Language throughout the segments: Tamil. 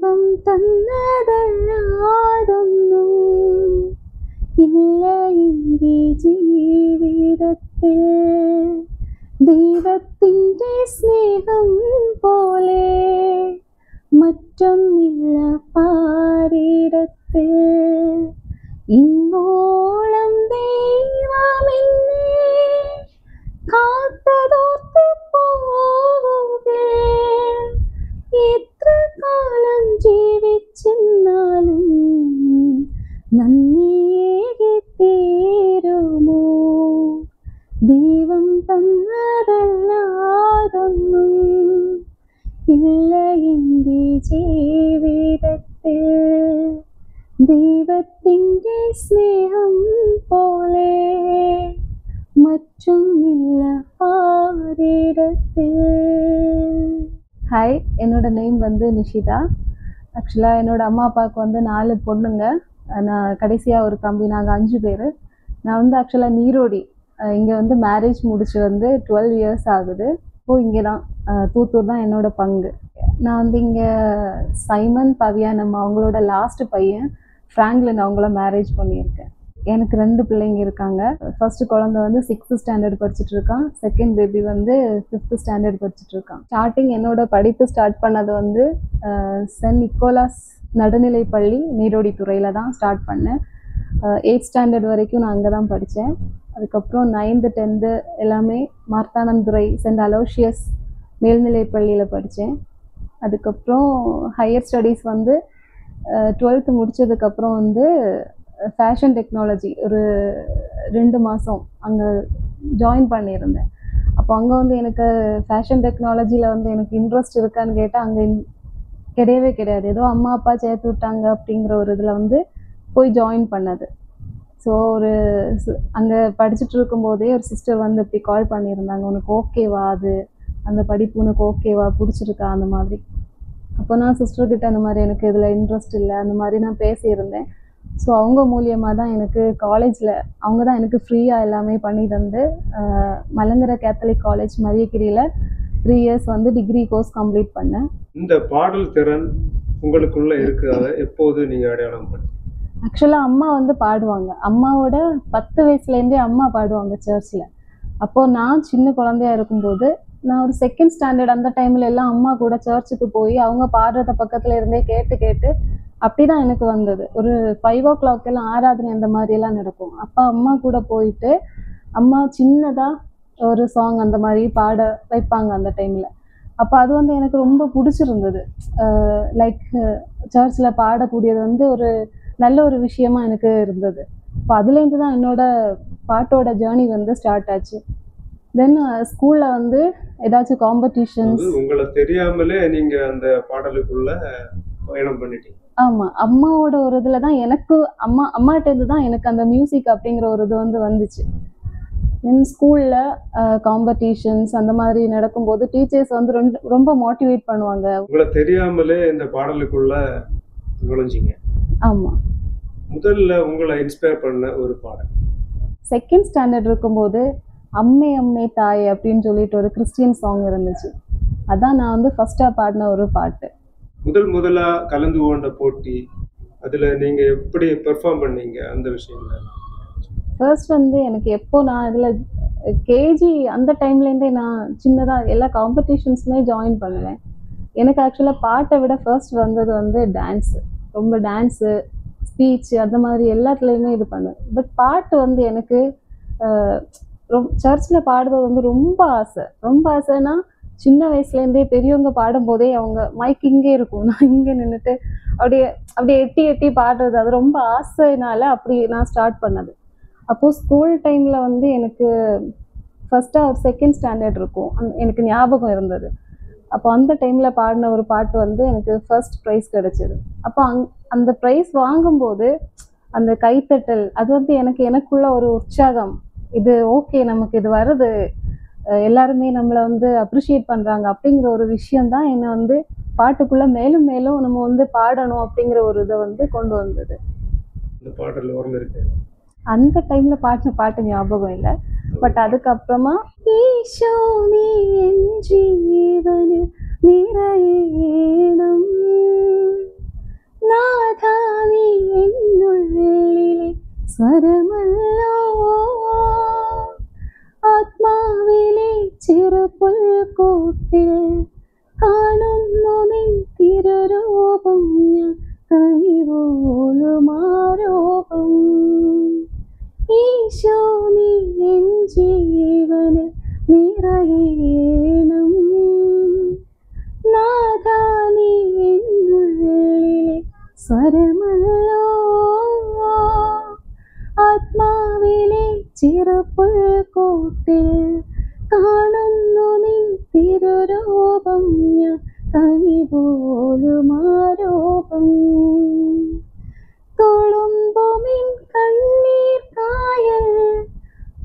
ദൈവം തന്നതല്ലാതൊന്നും ഇല്ല എൻ്റെ ജീവിതത്തിൽ. ദൈവത്തിൻ്റെ സ്നേഹം പോലെ മറ്റൊന്നില്ല പാരിടത്തിൽ. ഇന്നോളം ദൈവമെന്നെ കാത്തതോർത്ത് പോവുകേ. എത്ര കാലം ജീവിച്ചെന്നാലും നന്ദിയേകി തീരുമോ? ദൈവം തന്നതല്ലാതൊന്നും ഇല്ല എൻ്റെ ജീവിതത്തിൽ. ദൈവത്തിൻ്റെ സ്നേഹം പോലെ മറ്റൊന്നില്ല പാരിടത്തിൽ. ஹாய், என்னோட நேம் வந்து நிஷிதா. ஆக்சுவலாக என்னோடய அம்மா அப்பாவுக்கு வந்து 4 பொண்ணுங்க, நான் கடைசியாக ஒரு தம்பி, நாங்கள் 5 பேர். நான் வந்து ஆக்சுவலாக நீரோடி இங்கே வந்து மேரேஜ் முடிச்சு வந்து 12 இயர்ஸ் ஆகுது. இப்போது இங்கே தான் தூத்தூர் தான் என்னோடய பங்கு. நான் வந்து இங்கே சைமன் பவியானம் அவங்களோட லாஸ்ட்டு பையன் ஃப்ராங்க்லின் அவங்கள மேரேஜ் பண்ணியிருக்கேன். எனக்கு 2 பிள்ளைங்க இருக்காங்க. ஃபர்ஸ்ட் குழந்தை வந்து 6th ஸ்டாண்டர்ட் படிச்சுட்டு இருக்கான். செகண்ட் பேபி வந்து 5th ஸ்டாண்டர்ட் படிச்சுட்டு இருக்கான். ஸ்டார்டிங் என்னோட படிப்பு ஸ்டார்ட் பண்ணது வந்து சென்ட் நிக்கோலாஸ் நடுநிலை பள்ளி நீரோடித்துறையில் தான் ஸ்டார்ட் பண்ணேன். 8th ஸ்டாண்டர்ட் வரைக்கும் நான் அங்கே தான் படித்தேன். அதுக்கப்புறம் 9th 10th எல்லாமே மார்த்தானந்துறை சென்ட் அலோஷியஸ் மேல்நிலை பள்ளியில் படித்தேன். அதுக்கப்புறம் ஹையர் ஸ்டடீஸ் வந்து 12th முடித்ததுக்கப்புறம் வந்து ஃபேஷன் டெக்னாலஜி ஒரு 2 மாதம் அங்கே ஜாயின் பண்ணியிருந்தேன். அப்போ அங்கே வந்து எனக்கு ஃபேஷன் டெக்னாலஜியில் வந்து எனக்கு இன்ட்ரெஸ்ட் இருக்கான்னு கேட்டால் அங்கே கிடையவே கிடையாது. ஏதோ அம்மா அப்பா சேர்த்து விட்டாங்க அப்படிங்கிற ஒரு இதில் வந்து போய் ஜாயின் பண்ணது. ஸோ ஒரு அங்கே படிச்சுட்டு இருக்கும்போதே ஒரு சிஸ்டர் வந்து இப்படி கால் பண்ணியிருந்தாங்க, உனக்கு ஓகேவா, அது அந்த படிப்பு உனக்கு ஓகேவா, பிடிச்சிருக்கா அந்த மாதிரி. அப்போ நான் சிஸ்டர்கிட்ட அந்த மாதிரி எனக்கு இதில் இன்ட்ரெஸ்ட் இல்லை அந்த மாதிரி நான் பேசியிருந்தேன். ஸோ அவங்க மூலியமாக தான் எனக்கு காலேஜில் அவங்க தான் எனக்கு ஃப்ரீயாக எல்லாமே பண்ணி தந்து மலங்கரை கேத்தலிக் காலேஜ் மரியகிரியில் 3 இயர்ஸ் வந்து டிகிரி கோர்ஸ் கம்ப்ளீட் பண்ணேன். இந்த பாடல் திறன் உங்களுக்குள்ள இருக்கிறத எப்போது நீங்கள் அடையாளம் பண்ணி? ஆக்சுவலாக அம்மா வந்து பாடுவாங்க. அம்மாவோட 10 வயசுலேருந்தே அம்மா பாடுவாங்க சர்ச்சில். அப்போது நான் சின்ன குழந்தையா இருக்கும்போது நான் ஒரு 2nd ஸ்டாண்டர்ட் அந்த டைமில் எல்லாம் அம்மா கூட சர்ச்சுக்கு போய் அவங்க பாடுறத பக்கத்தில் இருந்தே கேட்டு கேட்டு அப்படி தான் எனக்கு வந்தது. ஒரு 5 o'clock எல்லாம் ஆராதனை அந்த மாதிரியெல்லாம் நடக்கும். அப்போ அம்மா கூட போயிட்டு அம்மா சின்னதாக ஒரு சாங் அந்த மாதிரி பாட வைப்பாங்க அந்த டைமில். அப்போ அது வந்து எனக்கு ரொம்ப பிடிச்சிருந்தது. லைக் சர்ச்சில் பாடக்கூடியது வந்து ஒரு நல்ல ஒரு விஷயமா எனக்கு இருந்தது. இப்போ அதுலேருந்து தான் என்னோட பாட்டோட ஜேர்னி வந்து ஸ்டார்ட் ஆச்சு. தென் ஸ்கூலில் வந்து ஏதாச்சும் காம்படிஷன்ஸ் உங்களை தெரியாமலே நீங்கள் அந்த பாடலுக்குள்ள பயணம் பண்ணிட்டீங்க. ஆமாம், அம்மாவோட ஒரு இதில் தான் எனக்கு அம்மாட்டேருந்து தான் எனக்கு அந்த மியூசிக் அப்படிங்கிற ஒரு இது வந்து வந்துச்சு. தென் ஸ்கூலில் காம்படிஷன்ஸ் அந்த மாதிரி நடக்கும்போது டீச்சர்ஸ் வந்து ரொம்ப மோட்டிவேட் பண்ணுவாங்க. உங்களை தெரியாமலே இந்த பாடலுக்குள்ள நுழைஞ்சிங்க. ஆமாம். முதல்ல உங்களை இன்ஸ்பயர் பண்ண ஒரு பாடல்? 2nd ஸ்டாண்டர்ட் இருக்கும்போது அம்மே அம்மே தாய் அப்படின்னு சொல்லிட்டு ஒரு கிறிஸ்டியன் சாங் இருந்துச்சு. அதான் நான் வந்து ஃபர்ஸ்ட்டாக பாடின ஒரு பாட்டு. முதலா கலந்து கொண்ட போட்டி, அதில் நீங்கள் எப்படி பெர்ஃபார்ம் பண்ணீங்க அந்த விஷயங்கள? ஃபர்ஸ்ட் வந்து எனக்கு எப்போ நான் இதில் கேஜி அந்த டைம்லேருந்தே நான் சின்னதாக எல்லா காம்படிஷன்ஸுமே ஜாயின் பண்ணுவேன். எனக்கு ஆக்சுவலாக பாட்டை விட ஃபர்ஸ்ட் வந்தது வந்து டான்ஸு. ரொம்ப டான்ஸு, ஸ்பீச் அந்த மாதிரி எல்லாத்துலேயுமே இது பண்ணுவேன். பட் பாட்டு வந்து எனக்கு சர்ச்சில் பாடுறது வந்து ரொம்ப ஆசைன்னா சின்ன வயசுலேருந்தே பெரியவங்க பாடும்போதே அவங்க மைக் இங்கே இருக்கும், நான் இங்கே நின்றுட்டு அப்படியே எட்டி எட்டி பாடுறது, அது ரொம்ப ஆசைனால அப்படி நான் ஸ்டார்ட் பண்ணது. அப்போது ஸ்கூல் டைமில் வந்து எனக்கு ஃபஸ்ட்டாக ஒரு 2nd ஸ்டாண்டர்ட் இருக்கும், எனக்கு ஞாபகம் இருந்தது. அப்போ அந்த டைமில் பாடின ஒரு பாட்டு வந்து எனக்கு ஃபர்ஸ்ட் ப்ரைஸ் கிடச்சிது. அப்போ அந்த ப்ரைஸ் வாங்கும்போது அந்த கைத்தட்டல் அது வந்து எனக்குள்ள ஒரு உற்சாகம், இது ஓகே நமக்கு இது வருது, எல்லாருமே நம்மளை வந்து அப்ரிஷியேட் பண்ணுறாங்க அப்படிங்கிற ஒரு விஷயந்தான் என்னை வந்து பாட்டுக்குள்ளே மேலும் மேலும் நம்ம வந்து பாடணும் அப்படிங்கிற ஒரு இதை வந்து கொண்டு வந்தது. அந்த டைமில் பாடின பாட்டு ஞாபகம் இல்லை, பட் அதுக்கப்புறமா ஈஷோ நீ என் ஜீவனில் நிறையேனம் സ്വരമല്ലോ ആത്മാവിലെ ചെറുപുൽക്കൂട്ടിൽ കാണുന്നു നിൻ തിരുരൂപം ഞാൻ കനിപോലും ആരോപം ഈശോ നീ എൻ ജീവന് നിറയണം നാഥാ നീ എന്നുള്ളിലെ സ്വരമല്ലോ ആത്മാവിലെ ചെറുപുൽക്കൂട്ടിൽ കാണുന്നു നിൻ തിരുരൂപം ഞാൻ കനിപോലും ആരോപം തുളുമ്പുമിൻ കണ്ണീർ കായൽ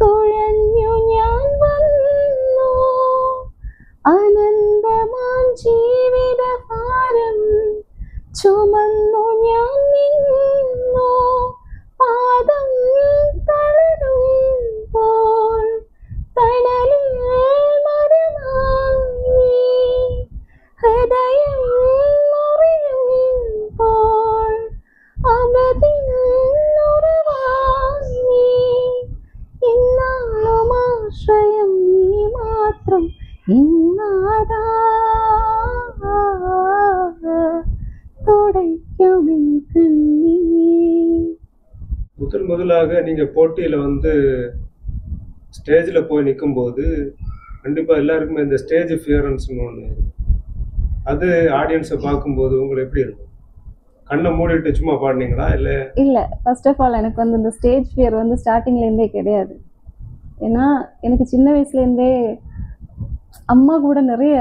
തുഴഞ്ഞു ഞാൻ വന്നു അനന്തമാം ജീവിത ഭാരം ചുമന്നു ഞാൻ നിന്നു പാദം തളരുമ്പോൾ തണലിൽ മരമായി ഹൃദയം മുറിയുമ്പോൾ അമൃതിൻ ഉറവായി ഇന്നാളും ആശ്രയം നീ മാത്രം ഇന്നാദാ துடைக்குமின் கண்ணீர். முதலாக நீங்க போட்டியில வந்து ஸ்டேஜ்ல போய் நிக்கும்போது கண்டிப்பா எல்லாருக்குமே இந்த ஸ்டேஜ் ஃபியரன்ஸ்னு ஒண்ணு அது ஆடியன்ஸை பார்க்கும்போது உங்களுக்கு எப்படி இருக்கும்? கண்ணை மூடிட்டு சும்மா பாடினீங்களா இல்ல? இல்ல, ஃபர்ஸ்ட் ஆஃப் ஆல் எனக்கு வந்து இந்த ஸ்டேஜ் ஃபியர் வந்து ஸ்டார்டிங்ல இருந்தே கிடையாது. ஏன்னா எனக்கு சின்ன வயசுல இருந்தே அம்மா கூட நிறைய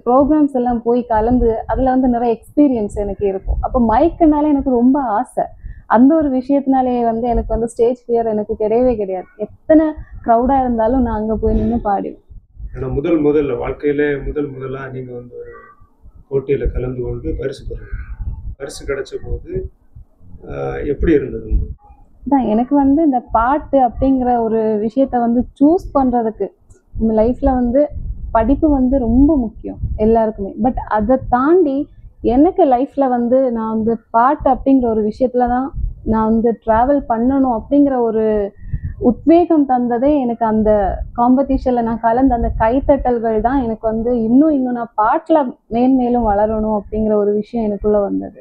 ப்ரோக்ராம்ஸ் எல்லாம் போய் கலந்து அதில் வந்து நிறைய எக்ஸ்பீரியன்ஸ் எனக்கு இருக்கும். அப்போ மைக்குனாலே எனக்கு ரொம்ப ஆசை. அந்த ஒரு விஷயத்தினாலே வந்து எனக்கு வந்து ஸ்டேஜ் ஃபியர் எனக்கு கிடையவே கிடையாது. எத்தனை க்ரௌடாக இருந்தாலும் நான் அங்கே போய் நின்று பாடுவேன். ஏன்னா முதல்ல வாழ்க்கையிலே முதலாக நீங்கள் வந்து ஒரு போட்டியில் கலந்து கொண்டு பரிசு கிடைச்ச போது எப்படி இருந்தது? தான் எனக்கு வந்து இந்த பாட்டு அப்படிங்கிற ஒரு விஷயத்த வந்து சூஸ் பண்ணுறதுக்கு நம்ம லைஃப்பில் வந்து படிப்பு வந்து ரொம்ப முக்கியம் எல்லாருக்குமே. பட் அதை தாண்டி எனக்கு லைஃப்பில் வந்து நான் வந்து பாட்டு அப்படிங்கிற ஒரு விஷயத்துல தான் நான் வந்து ட்ராவல் பண்ணணும் அப்படிங்கிற ஒரு உத்வேகம் தந்ததே எனக்கு அந்த காம்படிஷனில் நான் கலந்த அந்த கைத்தட்டல்கள் தான் எனக்கு வந்து இன்னும் நான் பாட்டில் மேன்மேலும் வளரணும் அப்படிங்கிற ஒரு விஷயம் எனக்குள்ளே வந்தது.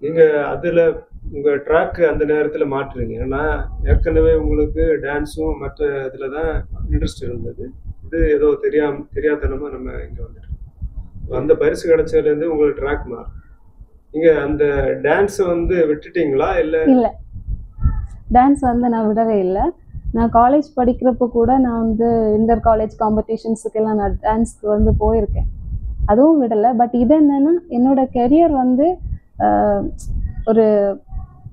நீங்கள் அதில் உங்கள் ட்ராக்கு அந்த நேரத்தில் மாற்றுறீங்க. ஏன்னா ஏற்கனவே உங்களுக்கு டான்ஸும் மற்ற இதில் தான் இன்ட்ரெஸ்ட் இருந்தது. இது ஏதோ தெரியாதனமா நம்ம இங்கே வந்துட்டோம். அந்த பரிசு கிடைச்சதுலேருந்து உங்களுக்கு ட்ராக் மாறும். நீங்கள் அந்த டான்ஸை வந்து விட்டுட்டீங்களா? இல்லை, டான்ஸ் வந்து நான் விடவே இல்லை. நான் காலேஜ் படிக்கிறப்போ கூட நான் வந்து இன்டர் காலேஜ் காம்படிஷன்ஸுக்கெல்லாம் நான் டான்ஸ்க்கு வந்து போயிருக்கேன். அதுவும் விடலை. பட் இது என்னென்னா என்னோட கெரியர் வந்து ஒரு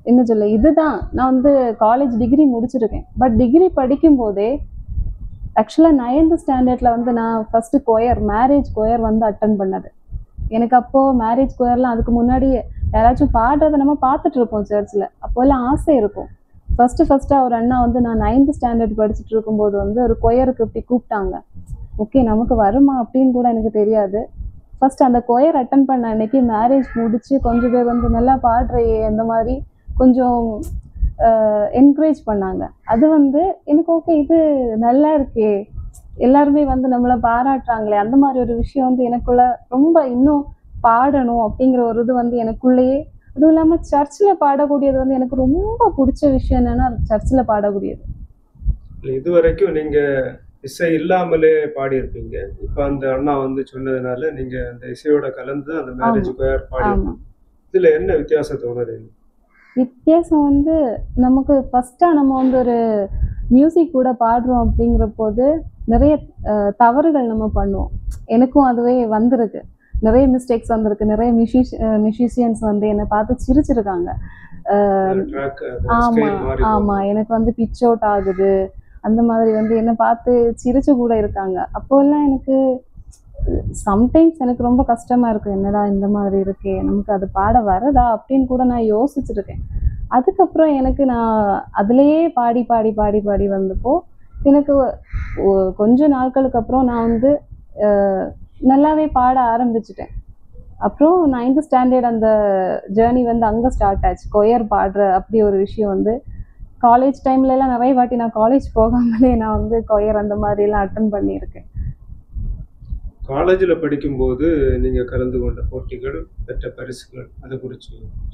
என்ன சொல்ல, இதுதான் நான் வந்து காலேஜ் டிகிரி முடிச்சிருக்கேன். பட் டிகிரி படிக்கும்போதே ஆக்சுவலாக 9th ஸ்டாண்டர்டில் வந்து நான் ஃபஸ்ட்டு மேரேஜ் கொயர் வந்து அட்டன் பண்ணது. எனக்கு அப்போது மேரேஜ் கொயர்லாம் அதுக்கு முன்னாடி யாராச்சும் பாடுறதை நம்ம பார்த்துட்டு இருப்போம் சர்ச்சில். அப்போல்லாம் ஆசை இருக்கும். ஃபஸ்ட்டாக ஒரு அண்ணா வந்து நான் 9th ஸ்டாண்டர்ட் படிச்சுட்டு இருக்கும்போது வந்து ஒரு கொயருக்கு இப்படி கூப்பிட்டாங்க. ஓகே, நமக்கு வருமா அப்படின்னு கூட எனக்கு தெரியாது. ஃபஸ்ட்டு அந்த கொயர் அட்டன் பண்ண அன்னைக்கு மேரேஜ் முடிச்சு கொஞ்சம் பேர் வந்து நல்லா பாடுறையே அந்த மாதிரி கொஞ்சம் என்கரேஜ் பண்ணாங்க. அது வந்து எனக்கு ஓகே, இது நல்லா இருக்கே, எல்லாருமே வந்து நம்மளை பாராட்டுறாங்களே, அந்த மாதிரி ஒரு விஷயம் வந்து எனக்குள்ள ரொம்ப இன்னும் பாடணும் அப்படிங்கிற ஒரு இது வந்து எனக்குள்ளேயே. அதுவும் இல்லாமல் சர்ச்சில் பாடக்கூடியது வந்து எனக்கு ரொம்ப பிடிச்ச விஷயம் என்னன்னா சர்ச்சில் பாடக்கூடியது. இது வரைக்கும் நீங்கள் இசை இல்லாமலே பாடியிருப்பீங்க. இப்போ அந்த அண்ணா வந்து சொன்னதுனால நீங்கள் அந்த இசையோட கலந்து அந்த மேரேஜ் கொயர் பாடியிருப்பீங்க. இதில் என்ன வித்தியாசத்தை உணர்றீங்க? வித்தியாசம் வந்து நமக்கு ஃபஸ்ட்டாக நம்ம வந்து ஒரு மியூசிக் கூட பாடுறோம் அப்படிங்கிற போது நிறைய தவறுகள் நம்ம பண்ணுவோம். எனக்கும் அதுவே வந்திருக்கு, நிறைய மிஸ்டேக்ஸ் வந்திருக்கு. நிறைய மியூசிஷியன்ஸ் வந்து என்னை பார்த்து சிரிச்சிருக்காங்க. ஆமாம், எனக்கு வந்து பிச் அவுட் ஆகுது அந்த மாதிரி வந்து என்னை பார்த்து சிரிச்சு கூட இருக்காங்க. அப்போல்லாம் எனக்கு சம்டைம்ஸ் எனக்கு ரொம்ப கஷ்டமாக இருக்கும், என்னடா இந்த மாதிரி இருக்கே, நமக்கு அது பாட வரதா அப்படின்னு கூட நான் யோசிச்சுருக்கேன். அதுக்கப்புறம் எனக்கு நான் அதுலேயே பாடி பாடி பாடி பாடி வந்தப்போ எனக்கு கொஞ்சம் நாட்களுக்கு அப்புறம் நான் வந்து நல்லாவே பாட ஆரம்பிச்சிட்டேன். அப்புறம் 9th ஸ்டாண்டர்ட் அந்த ஜேர்னி வந்து அங்கே ஸ்டார்ட் ஆச்சு. கொயர் பாடுற அப்படி ஒரு விஷயம் வந்து காலேஜ் டைம்லலாம் நிறைய வாட்டி நான் காலேஜ் போகாமலே நான் வந்து கொயர் அந்த மாதிரிலாம் அட்டன் பண்ணியிருக்கேன். காலேஜில் படிக்கும்போது நீங்கள் கலந்து கொண்ட போட்டிகள், பெற்ற பரிசுகள் அதை குறித்து?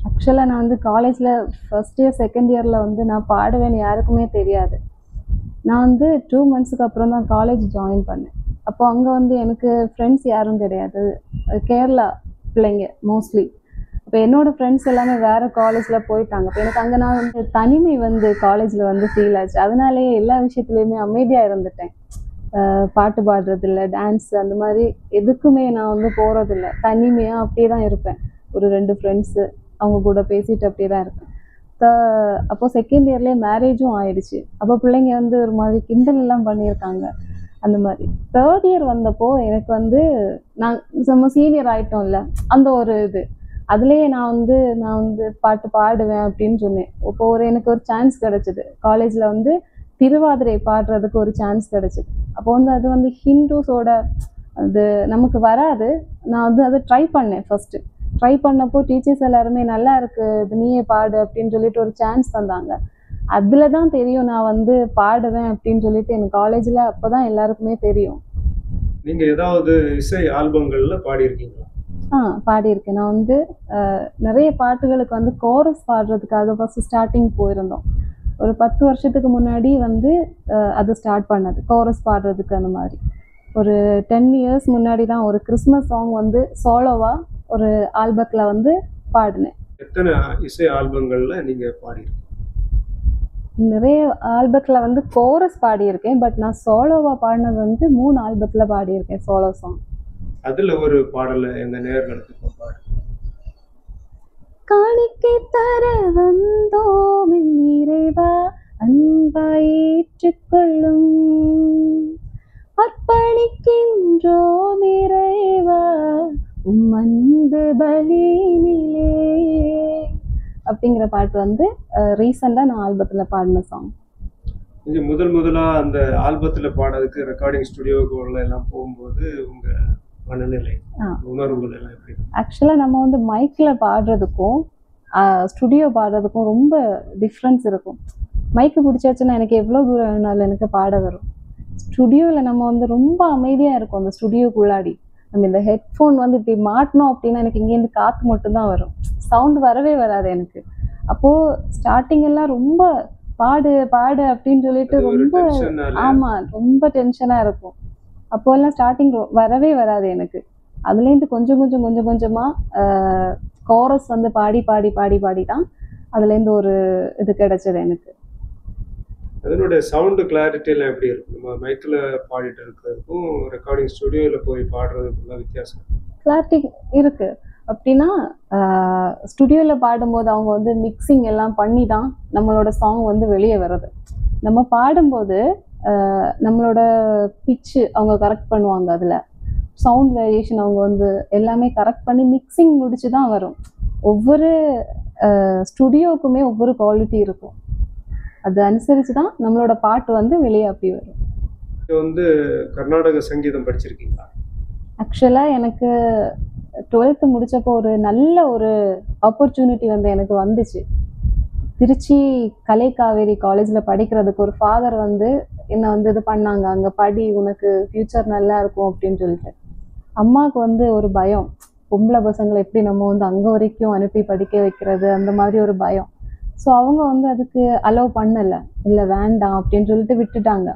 ஆக்சுவலாக நான் வந்து காலேஜில் ஃபஸ்ட் இயர் செகண்ட் இயரில் வந்து நான் பாடுவேன்னு யாருக்குமே தெரியாது. நான் வந்து 2 மந்த்ஸுக்கு அப்புறம் தான் காலேஜ் ஜாயின் பண்ணேன். அப்போ அங்கே வந்து எனக்கு ஃப்ரெண்ட்ஸ் யாரும் கிடையாது. கேரளா பிள்ளைங்க மோஸ்ட்லி. இப்போ என்னோடய ஃப்ரெண்ட்ஸ் எல்லாமே வேறு காலேஜில் போயிட்டாங்க. இப்போ எனக்கு அங்கே நான் வந்து தனிமை வந்து காலேஜில் வந்து ஃபீல் ஆச்சு. அதனாலேயே எல்லா விஷயத்துலையுமே அமைதியாக இருந்துட்டேன். பாட்டு பாடுறதில்ல, டான்ஸ் அந்த மாதிரி எதுக்குமே நான் வந்து போகிறதில்ல. தனிமையாக அப்படியே தான் இருப்பேன். ஒரு 2 ஃப்ரெண்ட்ஸு அவங்க கூட பேசிட்டு அப்படியே தான் இருப்பேன். அப்போது செகண்ட் இயர்லேயே மேரேஜும் ஆயிடுச்சு. அப்போ பிள்ளைங்க வந்து ஒரு மாதிரி கிண்டல் எல்லாம் பண்ணியிருக்காங்க அந்த மாதிரி. தேர்ட் இயர் வந்தப்போ எனக்கு வந்து நம்ம சீனியர் ஆகிட்டோம்ல, அந்த ஒரு இது அதுலேயே நான் வந்து பாட்டு பாடுவேன் அப்படின்னு சொன்னேன். இப்போ எனக்கு ஒரு சான்ஸ் கிடச்சிது. காலேஜில் வந்து திருவாதிரை பாடுறதுக்கு ஒரு சான்ஸ் கிடச்சிது. அப்போ வந்து அது வந்து ஹிந்துஸோட அது நமக்கு வராது. நான் வந்து அதை ட்ரை பண்ணேன். ஃபஸ்ட்டு ட்ரை பண்ணப்போ டீச்சர்ஸ் எல்லாருமே நல்லா இருக்கு, இது நீயே பாடு அப்படின்னு சொல்லிட்டு ஒரு சான்ஸ் தந்தாங்க. அதில் தான் தெரியும் நான் வந்து பாடுவேன் அப்படின்னு சொல்லிட்டு எனக்கு காலேஜில் அப்போ தான் எல்லாருக்குமே தெரியும். நீங்கள் ஏதாவது இசை ஆல்பங்களில் பாடியிருக்கீங்களா? பாடியிருக்கேன். நான் வந்து நிறைய பாட்டுகளுக்கு வந்து கோரஸ் பாடுறதுக்காக ஃபஸ்ட்டு ஸ்டார்டிங் போயிருந்தோம். ஒரு 10 வருஷத்துக்கு முன்னாடி வந்து அது ஸ்டார்ட் பண்ணது கோரஸ் பாடுறதுக்கு. அந்த மாதிரி ஒரு 10 இயர்ஸ் முன்னாடி தான் ஒரு கிறிஸ்மஸ் சாங் வந்து சோலோவாக ஒரு ஆல்பத்தில் வந்து பாடினேன். எத்தனை இசை ஆல்பங்களில் நீங்கள் பாடியிருக்கீங்க? நிறைய ஆல்பத்தில் வந்து கோரஸ் பாடியிருக்கேன். பட் நான் சோலோவாக பாடினது வந்து 3 ஆல்பத்தில் பாடியிருக்கேன் சோலோ சாங். அதில் ஒரு பாடலை எங்கள் நேயர்களுக்கு பாடு. காணிக்கை தர வந்தோம் இறைவா, அன்பாய் ஏற்றுக்கொள்ளும், அர்ப்பணிக்கின்றோம் இறைவா உம் அன்பு பலியினிலே அப்படிங்கிற பாட்டு வந்து ரீசெண்டாக நான் ஆல்பத்தில் பாடின சாங். நீங்கள் முதலாக அந்த ஆல்பத்தில் பாடுறதுக்கு ரெக்கார்டிங் ஸ்டுடியோக்குள்ள எல்லாம் போகும்போது உங்கள் மனநிலை, உணர்வுகள் எல்லாம் எப்படி? ஆக்சுவலாக நம்ம வந்து மைக்கில் பாடுறதுக்கும் ஸ்டுடியோ பாடுறதுக்கும் ரொம்ப டிஃப்ரென்ஸ் இருக்கும். மைக்கு பிடிச்சாச்சுன்னா எனக்கு எவ்வளோ தூரம் வேணாலும் எனக்கு பாட வரும். ஸ்டுடியோவில் நம்ம வந்து ரொம்ப அமைதியாக இருக்கும். அந்த ஸ்டுடியோக்குள்ளாடி நம்ம இந்த ஹெட்ஃபோன் வந்து இப்படி மாட்டினோம் அப்படின்னா எனக்கு இங்கேருந்து காற்று மட்டும்தான் வரும், சவுண்ட் வரவே வராது எனக்கு. அப்போது ஸ்டார்டிங் எல்லாம் ரொம்ப பாடு பாடு அப்படின்னு சொல்லிட்டு ரொம்ப ரொம்ப டென்ஷனாக இருக்கும். அப்போல்லாம் ஸ்டார்டிங் வரவே வராது எனக்கு. அதுலேருந்து கொஞ்சமாக கோரஸ் வந்து பாடி பாடி பாடி பாடி தான் அதுலேருந்து ஒரு இது கிடைச்சது எனக்கு. அதனுடைய சவுண்டு கிளாரிட்டியெல்லாம் எப்படி இருக்கும்? நம்ம மைக்கில் பாடிட்டு இருக்கிறதுக்கும் ரெக்கார்டிங் ஸ்டுடியோவில் போய் பாடுறதுக்குள்ள வித்தியாசம்? கிளாரிட்டி இருக்குது. அப்படின்னா ஸ்டுடியோவில் பாடும்போது அவங்க வந்து மிக்சிங் எல்லாம் பண்ணி தான் நம்மளோட சாங் வந்து வெளியே வர்றது. நம்ம பாடும்போது நம்மளோட பிச்சு அவங்க கரெக்ட் பண்ணுவாங்க. அதில் சவுண்ட் வேரியேஷன் அவங்க வந்து எல்லாமே கரெக்ட் பண்ணி மிக்சிங் முடிச்சு தான் வரும். ஒவ்வொரு ஸ்டுடியோவுக்குமே ஒவ்வொரு குவாலிட்டி இருக்கும். அது அனுசரித்து தான் நம்மளோட பாட்டு வந்து வெளியே அப்படி வரும். வந்து கர்நாடக சங்கீதம் படிச்சிருக்கீங்களா? ஆக்சுவலாக எனக்கு 12th முடித்தப்போ ஒரு நல்ல ஒரு ஆப்பர்ச்சுனிட்டி வந்து எனக்கு வந்துச்சு. திருச்சி கலை காவேரி காலேஜில் படிக்கிறதுக்கு ஒரு ஃபாதர் வந்து என்னை வந்து இது பண்ணாங்க, அங்கே படி உனக்கு ஃப்யூச்சர் நல்லா இருக்கும் அப்படின்னு சொல்லிட்டு. அம்மாவுக்கு வந்து ஒரு பயம், பொம்பளை பசங்களை எப்படி நம்ம வந்து அங்கே வரைக்கும் அனுப்பி படிக்க வைக்கிறது, அந்த மாதிரி ஒரு பயம். ஸோ அவங்க வந்து அதுக்கு அலோவ் பண்ணலை, இல்லை வேண்டாம் அப்படின்னு சொல்லிட்டு விட்டுட்டாங்க.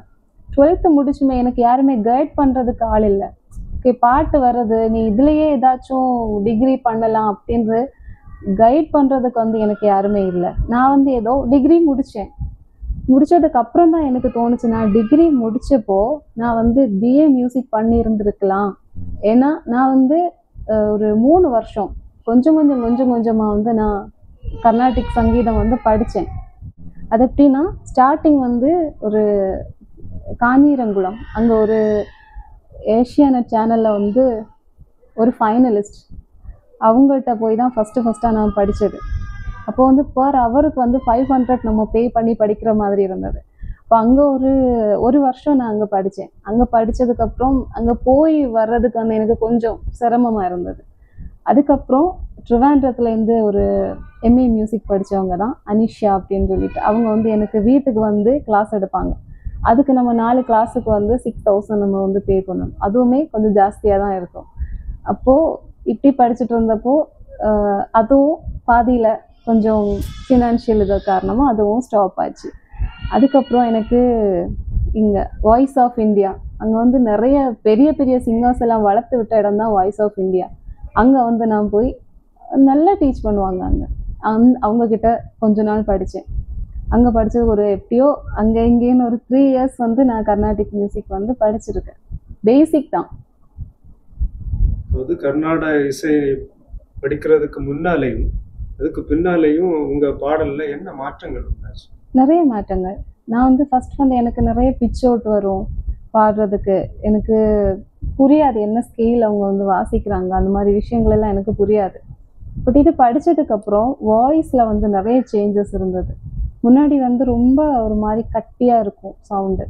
12th முடிச்சுமே எனக்கு யாருமே கைட் பண்ணுறதுக்கு ஆள் இல்லை. ஓகே பாட்டு வர்றது, நீ இதுலேயே ஏதாச்சும் டிகிரி பண்ணலாம் அப்படின்ற கைட் பண்ணுறதுக்கு வந்து எனக்கு யாருமே இல்லை. நான் வந்து ஏதோ டிகிரி முடித்தேன். முடித்ததுக்கப்புறம் தான் எனக்கு தோணுச்சு, நான் டிகிரி முடித்தப்போ நான் வந்து பிஏ மியூசிக் பண்ணியிருந்துருக்கலாம். ஏன்னா நான் வந்து ஒரு 3 வருஷம் கொஞ்சமாக வந்து நான் கர்நாடிக் சங்கீதம் வந்து படித்தேன். அது எப்படின்னா ஸ்டார்டிங் வந்து ஒரு காஞ்சிரங்குளம் அங்கே ஒரு ஏஷியானெட் சேனலில் வந்து ஒரு ஃபைனலிஸ்ட் அவங்கள்ட்ட போய் தான் ஃபஸ்ட்டாக நான் படித்தது. அப்போ வந்து பர் ஹவருக்கு வந்து 500 நம்ம பே பண்ணி படிக்கிற மாதிரி இருந்தது. அப்போ அங்கே ஒரு வருஷம் நான் அங்கே படித்தேன். அங்கே படித்ததுக்கப்புறம் அங்கே போய் வர்றதுக்கு வந்து எனக்கு கொஞ்சம் சிரமமாக இருந்தது. அதுக்கப்புறம் ட்ரிவாண்ட்ரத்துலேருந்து ஒரு எம்ஏ மியூசிக் படித்தவங்க தான் அனிஷா அப்படின்னு சொல்லிட்டு. அவங்க வந்து எனக்கு வீட்டுக்கு வந்து கிளாஸ் எடுப்பாங்க. அதுக்கு நம்ம 4 கிளாஸுக்கு வந்து 6000 நம்ம வந்து பே பண்ணணும். அதுவுமே கொஞ்சம் ஜாஸ்தியாக தான் இருக்கும். அப்போது இப்படி படிச்சுட்டு இருந்தப்போ அதுவும் பாதியில் கொஞ்சம் ஃபினான்ஷியல் இது காரணமாக அதுவும் ஸ்டாப் ஆச்சு. அதுக்கப்புறம் எனக்கு இங்கே வாய்ஸ் ஆஃப் இந்தியா, அங்கே வந்து நிறைய பெரிய பெரிய சிங்கர்ஸ் எல்லாம் வளர்த்து விட்ட இடம் தான் வாய்ஸ் ஆஃப் இந்தியா. அங்கே வந்து நான் போய் நல்லா டீச் பண்ணுவாங்க. அங்கே அவங்கக்கிட்ட கொஞ்ச நாள் படித்தேன். அங்கே படித்தது ஒரு எப்படியோ அங்கே இங்கேன்னு ஒரு 3 இயர்ஸ் வந்து நான் கர்நாடிக் மியூசிக் வந்து படிச்சிருக்கேன். பேசிக் தான். அதாவது கர்நாடக இசை படிக்கிறதுக்கு முன்னாலேயும் அதுக்கு பின்னாலேயும் உங்கள் பாடலில் என்ன மாற்றங்கள் உண்டாச்சு? நிறைய மாற்றங்கள். நான் வந்து ஃபர்ஸ்ட் வந்து எனக்கு நிறைய பிச் அவுட் வரும் பாடுறதுக்கு. எனக்கு புரியாது என்ன ஸ்கேல் அவங்க வந்து வாசிக்கிறாங்க, அந்த மாதிரி விஷயங்கள் எல்லாம் எனக்கு புரியாது. பட் இது படித்ததுக்கப்புறம் வாய்ஸில் வந்து நிறைய சேஞ்சஸ் இருந்தது. முன்னாடி வந்து ரொம்ப ஒரு மாதிரி கட்டியாக இருக்கும் சவுண்டு.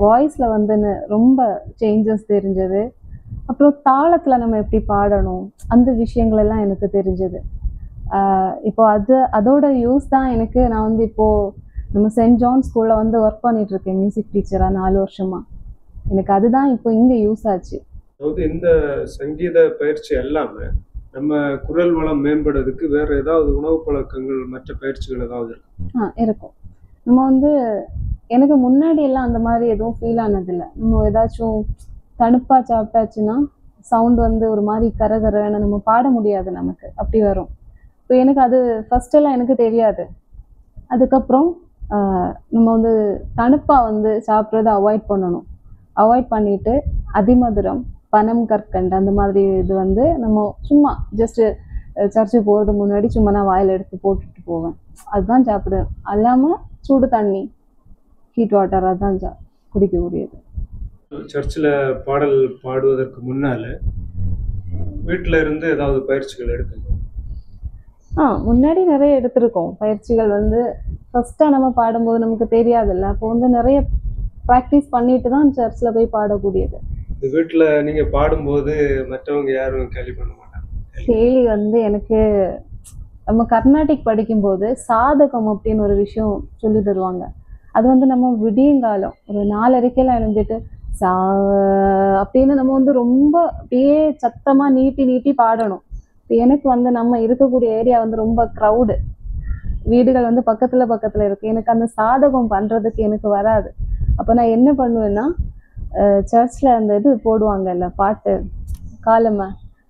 வாய்ஸில் வந்து ரொம்ப சேஞ்சஸ் தெரிஞ்சது. அப்புறம் தாளத்தில் நம்ம எப்படி பாடணும் அந்த விஷயங்கள் எல்லாம் எனக்கு தெரிஞ்சது. இப்போ அதோட யூஸ் தான் எனக்கு. நான் வந்து இப்போது நம்ம சென்ட் ஜான் ஸ்கூலில் வந்து ஒர்க் பண்ணிகிட்ருக்கேன் மியூசிக் டீச்சராக 4 வருஷமாக. எனக்கு அதுதான் இப்போ இங்கே யூஸ் ஆச்சு. அதாவது இந்த சங்கீத பயிற்சி எல்லாமே நம்ம குரல் வளம் மேம்படுறதுக்கு வேறு ஏதாவது உணவு பழக்கங்கள் மற்ற பயிற்சிகள் ஏதாவது இருக்கு? இருக்கும். நம்ம வந்து எனக்கு முன்னாடி எல்லாம் அந்த மாதிரி எதுவும் ஃபீல் ஆனதில்லை. நம்ம ஏதாச்சும் தணுப்பாக சாப்பிட்டாச்சுன்னா சவுண்ட் வந்து ஒரு மாதிரி கரகரன்னு நம்ம பாட முடியாது, நமக்கு அப்படி வரும். இப்போ எனக்கு அது ஃபஸ்ட்டெல்லாம் எனக்கு தெரியாது. அதுக்கப்புறம் நம்ம வந்து தணுப்பாக வந்து சாப்பிட்றத அவாய்ட் பண்ணணும். அவாய்ட் பண்ணிவிட்டு அதிமதுரம், பனம் கற்கண்டு அந்த மாதிரி இது வந்து நம்ம சும்மா ஜஸ்ட்டு சர்ச்சுக்கு போகிறதுக்கு முன்னாடி சும்மா நான் வாயில் எடுத்து போட்டுட்டு போவேன். அதுதான் சாப்பிடுவேன். அல்லாமல் சூடு தண்ணி, ஹீட் வாட்டர் அதுதான் குடிக்கக்கூடியது. சர்ச்சில் பாடல் பாடுவதற்கு முன்னால் வீட்டில் இருந்து ஏதாவது பயிற்சிகள் எடுத்துக்கணும்? முன்னாடி நிறைய எடுத்திருக்கோம் பயிற்சிகள். வந்து ஃபஸ்ட்டாக நம்ம பாடும்போது நமக்கு தெரியாதுல்ல, அப்போ வந்து நிறைய ப்ராக்டிஸ் பண்ணிட்டு தான் சர்ச்சில் போய் பாடக்கூடியது. வீட்டில் நீங்கள் பாடும்போது மற்றவங்க யாரும் கேள்வி பண்ண மாட்டாங்க? கேள்வி வந்து எனக்கு நம்ம கர்நாடிக் படிக்கும்போது சாதகம் அப்படின்னு ஒரு விஷயம் சொல்லி தருவாங்க. அது வந்து நம்ம விடியங்காலம் ஒரு 4:30 எழுந்துட்டு சா அப்படின்னு நம்ம வந்து ரொம்ப அப்படியே சத்தமாக நீட்டி பாடணும். இப்போ எனக்கு வந்து நம்ம இருக்கக்கூடிய ஏரியா வந்து ரொம்ப க்ரௌடு, வீடுகள் வந்து பக்கத்தில் இருக்குது. எனக்கு அந்த சாதகம் பண்ணுறதுக்கு எனக்கு வராது. அப்போ நான் என்ன பண்ணுவேன்னா, சர்ச்சில் அந்த இது போடுவாங்கல்ல பாட்டு காலமை,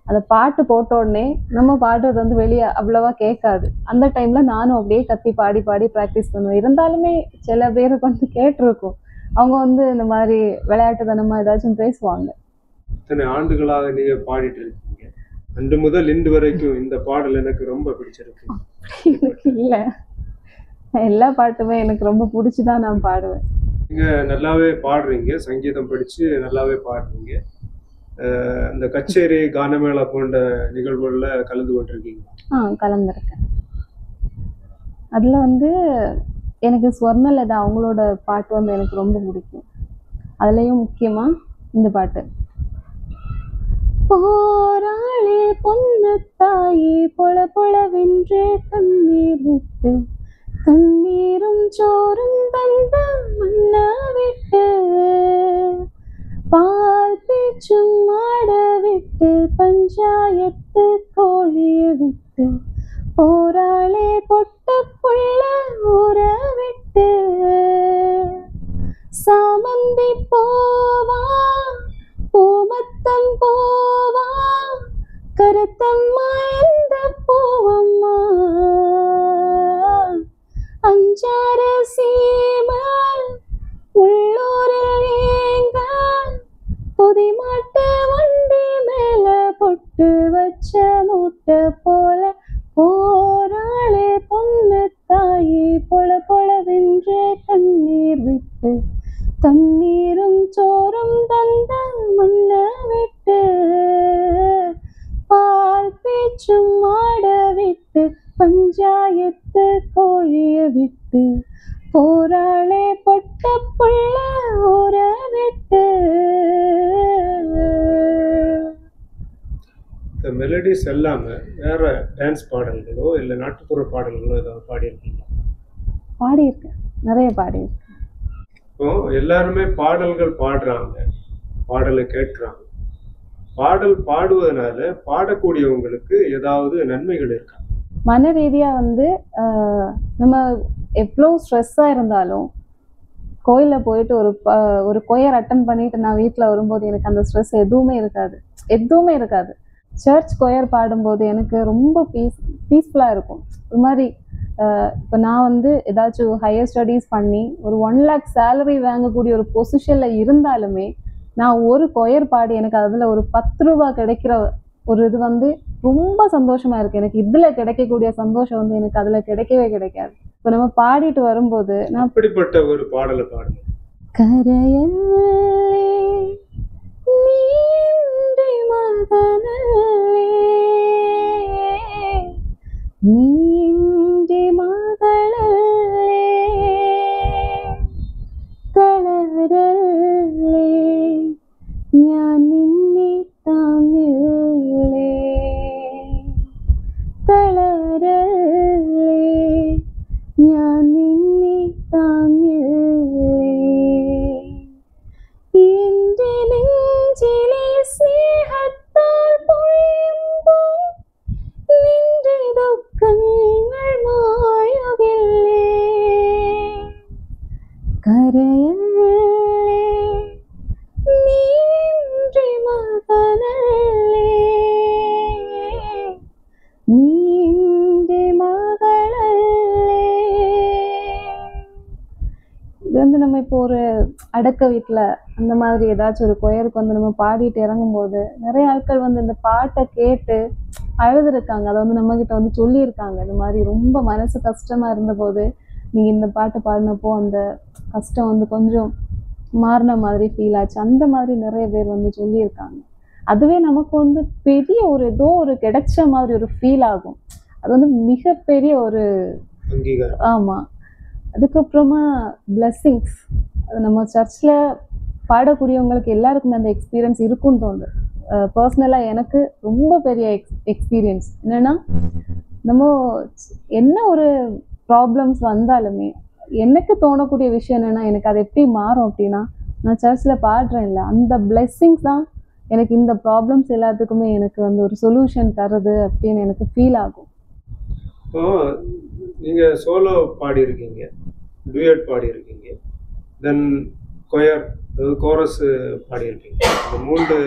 அந்த பாட்டு போட்ட உடனே நம்ம பாடுறது வந்து வெளியே அவ்வளோவா கேட்காது. அந்த டைமில் நானும் அப்படியே கத்தி பாடி ப்ராக்டிஸ் பண்ணுவேன். இருந்தாலுமே சில பேருக்கு வந்து கேட்டிருக்கும். அவங்க வந்து இந்த மாதிரி விளையாட்டுத்தனமாக ஏதாச்சும் பேசுவாங்க. இத்தனை ஆண்டுகளாக நீங்கள் பாடிட்டு இருக்கீங்க, அன்று முதல் இன்று வரைக்கும் இந்த பாடல் எனக்கு ரொம்ப பிடிச்சிருக்கு? எனக்கு இல்லை, எல்லா பாட்டுமே எனக்கு ரொம்ப பிடிச்சி தான் நான் பாடுவேன். நீங்கள் நல்லாவே பாடுறீங்க, சங்கீதம் படித்து நல்லாவே பாடுறீங்க. இந்த கச்சேரி, கானமேளா போன்ற நிகழ்வுகளில் கலந்து கொண்டிருக்கீங்க? கலந்துருக்கேன். அதில் வந்து எனக்கு ஸ்வர்ணலதா அவங்களோட பாட்டு வந்து எனக்கு ரொம்ப பிடிக்கும். அதுலேயும் முக்கியமாக இந்த பாட்டு. போராளே பொண்ணு தாயே பொழவென்றே கண்ணீர் விட்டு, கண்ணீரும் சோறும் தந்த மண்ணா விட்டு, பால் பேச்சும் மாட விட்டு, பஞ்சாயத்து கோழிய விட்டு, போராளே பொட்ட புள்ள ஊற விட்டு, சாமந்தி போவா பூமத்தம் போவா கருத்தம்மா எந்த பூவம்மா, அஞ்சார சீமல் உள்ளூரில் ஏங்க புதிமாட்டு வண்டி மேல பொட்டு வச்ச மூட்டை போல, போராளே பொண்ணு தாயே பொழவென்றே கண்ணீர் விட்டு, தண்ணீரும் சோறும் தந்த மண்ண விட்டு, பால் பேச்சும் மாட விட்டு, பஞ்சாயத்து கோழிய விட்டு, போராளே பொட்ட புள்ள ஊற விட்டு. இந்த மெலடிஸ் இல்லாம வேற டான்ஸ் பாடல்களோ இல்லை நாட்டுப்புற பாடல்களோ ஏதாவது பாடியிருக்கீங்களா? பாடியிருக்கேன், நிறைய பாடியிருக்கேன். இப்போ எல்லாருமே பாடல்கள் பாடுறாங்க, பாடலை கேட்குறாங்க. பாடல் பாடுவதனால பாடக்கூடியவங்களுக்கு ஏதாவது நன்மைகள் இருக்கா? மன ரீதியாக வந்து நம்ம எவ்வளோ ஸ்ட்ரெஸ்ஸாக இருந்தாலும் கோயிலில் போயிட்டு ஒரு கொயர் அட்டன் பண்ணிட்டு நான் வீட்டில் வரும்போது எனக்கு அந்த ஸ்ட்ரெஸ் எதுவுமே இருக்காது. சர்ச் கொயர் பாடும்போது எனக்கு ரொம்ப பீஸ்ஃபுல்லாக இருக்கும். ஒரு மாதிரி இப்போ நான் வந்து ஏதாச்சும் ஹையர் ஸ்டடீஸ் பண்ணி ஒரு 1 lakh சேலரி வாங்கக்கூடிய ஒரு பொசிஷனில் இருந்தாலுமே நான் ஒரு கொயர் பாடி எனக்கு அதில் ஒரு 10 ரூபா கிடைக்கிற ஒரு இது வந்து ரொம்ப சந்தோஷமாக இருக்குது. எனக்கு இதில் கிடைக்கக்கூடிய சந்தோஷம் வந்து எனக்கு அதில் கிடைக்கவே கிடைக்காது. இப்போ நம்ம பாடிட்டு வரும்போது நான் அப்படிப்பட்ட ஒரு பாடலை பாடுங்க. கரையல்லே நீண்டி மகனல்லே நீண்டி மகளல்லே തളരല്ലേ ഞാൻ നിന്നെ താങ്ങില്ലേ തളരല്ലേ ഞാൻ നിന്നെ താങ്ങില്ലേ എന്റെ നെഞ്ചിലെ സ്നേഹത്താൽ പൊഴിയുമ്പോൾ നിന്റെ ദുഃഖങ്ങൾ മായുകില്ലേ കരയല്ലേ നീ മകനല്ലേ നീ മകളല്ലേ. இது வந்து நம்ம இப்போ ஒரு அடக்க வீட்டில் அந்த மாதிரி ஏதாச்சும் ஒரு கொயருக்கு வந்து நம்ம பாடிட்டு இறங்கும்போது நிறைய ஆட்கள் வந்து இந்த பாட்டை கேட்டு அழுதுருக்காங்க. அதை வந்து நம்மக்கிட்ட வந்து சொல்லியிருக்காங்க. இந்த மாதிரி ரொம்ப மனசு கஷ்டமாக இருந்தபோது நீங்கள் இந்த பாட்டு பாடினப்போ அந்த கஷ்டம் வந்து கொஞ்சம் மாறின மாதிரி ஃபீல் ஆச்சு. அந்த மாதிரி நிறைய பேர் வந்து சொல்லியிருக்காங்க. அதுவே நமக்கு வந்து பெரிய ஒரு ஏதோ ஒரு கிடைச்ச மாதிரி ஒரு ஃபீல் ஆகும். அது வந்து மிகப்பெரிய ஒரு ஆமாம். அதுக்கப்புறமா பிளெஸ்ஸிங்ஸ், அது நம்ம சர்ச்சில் பாடக்கூடியவங்களுக்கு எல்லாருக்குமே அந்த எக்ஸ்பீரியன்ஸ் இருக்குன்னு தோணுது. பர்சனலாக எனக்கு ரொம்ப பெரிய எக்ஸ்பீரியன்ஸ் என்னென்னா, நம்ம என்ன ஒரு ப்ராப்ளம்ஸ் வந்தாலுமே எனக்கு தோணக்கூடிய விஷயம் என்னென்னா, எனக்கு அது எப்படி மாறும் அப்படின்னா, நான் சர்ச்சில் பாடுறேன்ல அந்த பிளெஸ்ஸிங்ஸ் தான் எனக்கு இந்த ப்ராப்ளம்ஸ் எல்லாத்துக்குமே எனக்கு வந்து ஒரு சொல்யூஷன் தருது அப்படின்னு எனக்கு ஃபீல் ஆகும். இப்போ நீங்கள் சோலோ பாடியிருக்கீங்க, டூயட் பாடியிருக்கீங்க, தென் கொயர் அதாவது கோரஸ் பாடியிருக்கீங்க. இந்த 3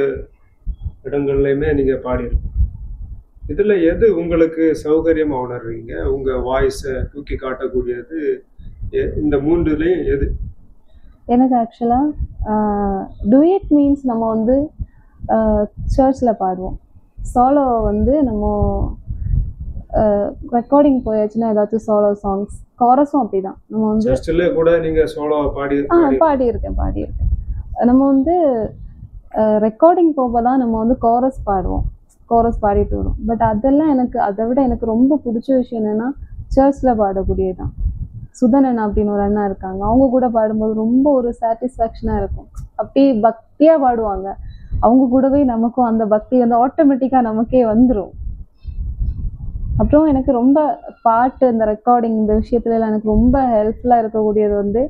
இடங்கள்லையுமே நீங்கள் பாடியிருக்கீங்க. இதில் எது உங்களுக்கு சௌகரியமாக உணர்றீங்க? உங்கள் வாய்ஸை தூக்கி காட்டக்கூடியது இந்த 3லையும் எது? எனக்கு ஆக்சுவலாக டூயட் மீன்ஸ் நம்ம வந்து சர்ச்சில் பாடுவோம். சோலோ வந்து நம்ம ரெக்கார்டிங் போயாச்சுன்னா ஏதாச்சும் சோலோ சாங்ஸ், கோரஸும் அப்படி தான். நம்ம வந்து சர்ச்சில் கூட நீங்கள் சோலோ பாடியிருக்கேன். நம்ம வந்து ரெக்கார்டிங் போக தான் நம்ம வந்து கோரஸ் பாடிட்டு வரும். பட் அதெல்லாம் எனக்கு அதை விட எனக்கு ரொம்ப பிடிச்ச விஷயம் என்னென்னா, சர்ச்சில் பாடக்கூடியதான். சுதனன் அப்படின்னு ஒரு அண்ணா இருக்காங்க. அவங்க கூட பாடும்போது ரொம்ப ஒரு சாட்டிஸ்ஃபேக்ஷனாக இருக்கும். அப்படி பக்தியாக பாடுவாங்க. அவங்க கூடவே நமக்கும் அந்த பக்தி வந்து ஆட்டோமேட்டிக்காக நமக்கே வந்துடும். அப்புறம் எனக்கு ரொம்ப பாட்டு, இந்த ரெக்கார்டிங், இந்த விஷயத்துலலாம் எனக்கு ரொம்ப ஹெல்ப்ஃபுல்லாக இருக்கக்கூடியது வந்து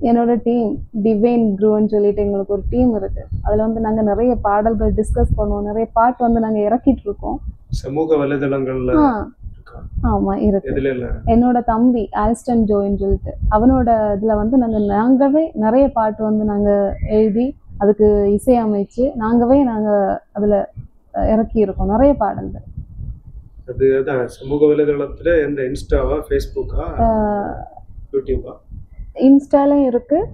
என்னோட டீம் டிவைன் க்ரூன்னு சொல்லிட்டு எங்களுக்கு ஒரு டீம் இருக்குது. அதில் வந்து நாங்கள் நிறைய பாடல்கள் டிஸ்கஸ் பண்ணுவோம். நிறைய பாட்டு வந்து நாங்கள் இறக்கிட்டு இருக்கோம் சமூக வலைதளங்கள்ல. ஆமாம் இருக்கு. என்னோட தம்பி ஆல்ஸ்டன் ஜோயின்னு சொல்லிட்டு அவனோட இதில் வந்து நாங்கவே நிறைய பாட்டு வந்து நாங்கள் எழுதி அதுக்கு இசையமைச்சு நாங்கள் அதில் இறக்கி இருக்கோம் நிறைய பாடல்கள். அதுதான் சமூக வலைதளத்தில் எந்த இன்ஸ்டாவா, ஃபேஸ்புக்கா, யூடியூபா? இன்ஸ்டாலையும் இருக்குது,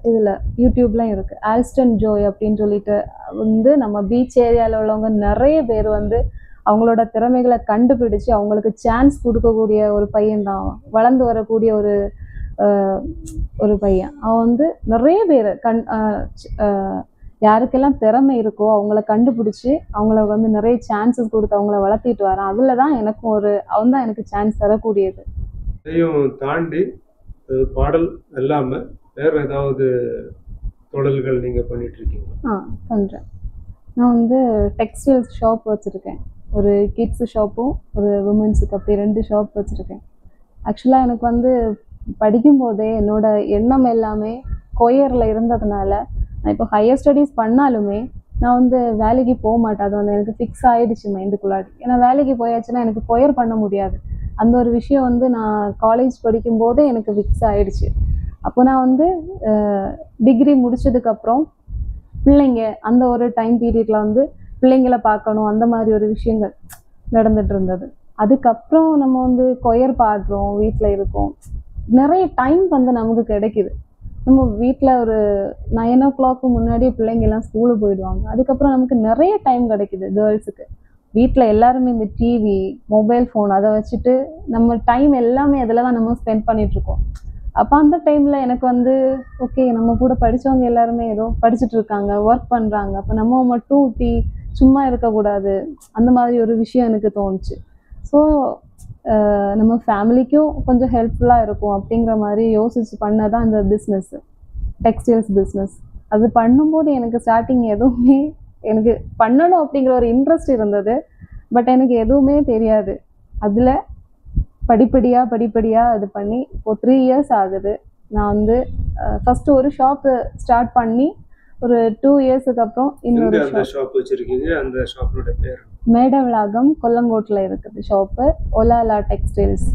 இதில் யூடியூப்லையும் இருக்குது. ஆல்ஸ்டன் ஜோய் அப்படின்னு சொல்லிட்டு வந்து நம்ம பீச் ஏரியாவில் உள்ளவங்க நிறைய பேர் வந்து அவங்களோட திறமைகளை கண்டுபிடிச்சு அவங்களுக்கு சான்ஸ் கொடுக்கக்கூடிய ஒரு பையன் தான். வளர்ந்து வரக்கூடிய ஒரு பையன். அவன் வந்து நிறைய பேர் யாருக்கெல்லாம் திறமை இருக்கோ அவங்கள கண்டுபிடிச்சி அவங்கள வந்து நிறைய சான்சஸ் கொடுத்து அவங்கள வளர்த்திட்டு வரான். அதில் தான் எனக்கும் அவன் தான் எனக்கு சான்ஸ் தரக்கூடியது. இதையும் தாண்டி பாடல் இல்லாமல் வேறு ஏதாவது தொழில்கள் நீங்கள் பண்ணிட்டு இருக்கீங்க? பண்ணுறேன். நான் வந்து டெக்ஸ்டைல்ஸ் ஷாப் வச்சுருக்கேன். ஒரு கிட்ஸ் ஷாப்பும் ஒரு விமென்ஸுக்கு அப்படி 2 ஷாப் வச்சுருக்கேன். ஆக்சுவலாக எனக்கு வந்து படிக்கும்போதே என்னோட எண்ணம் எல்லாமே கொயரில் இருந்ததுனால நான் இப்போ ஹையர் ஸ்டடீஸ் பண்ணாலுமே நான் வந்து வேலைக்கு போக மாட்டேன். அது வந்து எனக்கு ஃபிக்ஸ் ஆகிடுச்சு மைண்டுக்குள்ளாடி. ஏன்னா வேலைக்கு போயாச்சுன்னா எனக்கு கொயர் பண்ண முடியாது. அந்த ஒரு விஷயம் வந்து நான் காலேஜ் படிக்கும்போதே எனக்கு ஃபிக்ஸ் ஆகிடுச்சு. அப்போ நான் வந்து டிகிரி முடிச்சதுக்கப்புறம் பிள்ளைங்க அந்த ஒரு டைம் பீரியடில் வந்து பிள்ளைங்களை பார்க்கணும், அந்த மாதிரி ஒரு விஷயங்கள் நடந்துட்டு இருந்தது. அதுக்கப்புறம் நம்ம வந்து கொயர் பாடுறோம், வீட்டில் இருக்கோம், நிறைய டைம் வந்து நமக்கு கிடைக்குது. நம்ம வீட்டில் ஒரு 9 o'clock முன்னாடியே பிள்ளைங்கெல்லாம் ஸ்கூலுக்கு போயிடுவாங்க. அதுக்கப்புறம் நமக்கு நிறைய டைம் கிடைக்குது கேர்ள்ஸுக்கு. வீட்டில் எல்லாருமே இந்த டிவி, மொபைல் ஃபோன் அதை வச்சுட்டு நம்ம டைம் எல்லாமே அதில் தான் நம்ம ஸ்பெண்ட் பண்ணிகிட்ருக்கோம். அப்போ அந்த டைமில் எனக்கு வந்து ஓகே, நம்ம கூட படித்தவங்க எல்லாருமே ஏதோ படிச்சுட்டு இருக்காங்க, ஒர்க் பண்ணுறாங்க, அப்போ நம்ம மட்டும் சும்மா இருக்கக்கூடாது, அந்த மாதிரி ஒரு விஷயம் எனக்கு தோணுச்சு. ஸோ நம்ம ஃபேமிலிக்கும் கொஞ்சம் ஹெல்ப்ஃபுல்லாக இருக்கும் அப்படிங்கிற மாதிரி யோசிச்சு பண்ணதான் இந்த பிஸ்னஸ்ஸு, டெக்ஸ்டைல்ஸ் பிஸ்னஸ். அது பண்ணும்போது எனக்கு ஸ்டார்டிங் எதுவுமே எனக்கு பண்ணணும் அப்படிங்கிற ஒரு இன்ட்ரெஸ்ட் இருந்தது. பட் எனக்கு எதுவுமே தெரியாது. அதில் படிப்படியாக இது பண்ணி இப்போது 3 years ஆகுது. நான் வந்து ஃபஸ்ட்டு ஒரு ஷாப்பு ஸ்டார்ட் பண்ணி ஒரு 2 yearsக்கு அப்புறம் இன்னொரு ஷாப் வச்சுருக்கீங்க. அந்த ஷாப்போட பேர் மேடவிளாகம், கொல்லங்கோட்டில் இருக்குது ஷாப்பு. ஒலாலா டெக்ஸ்டைல்ஸ்,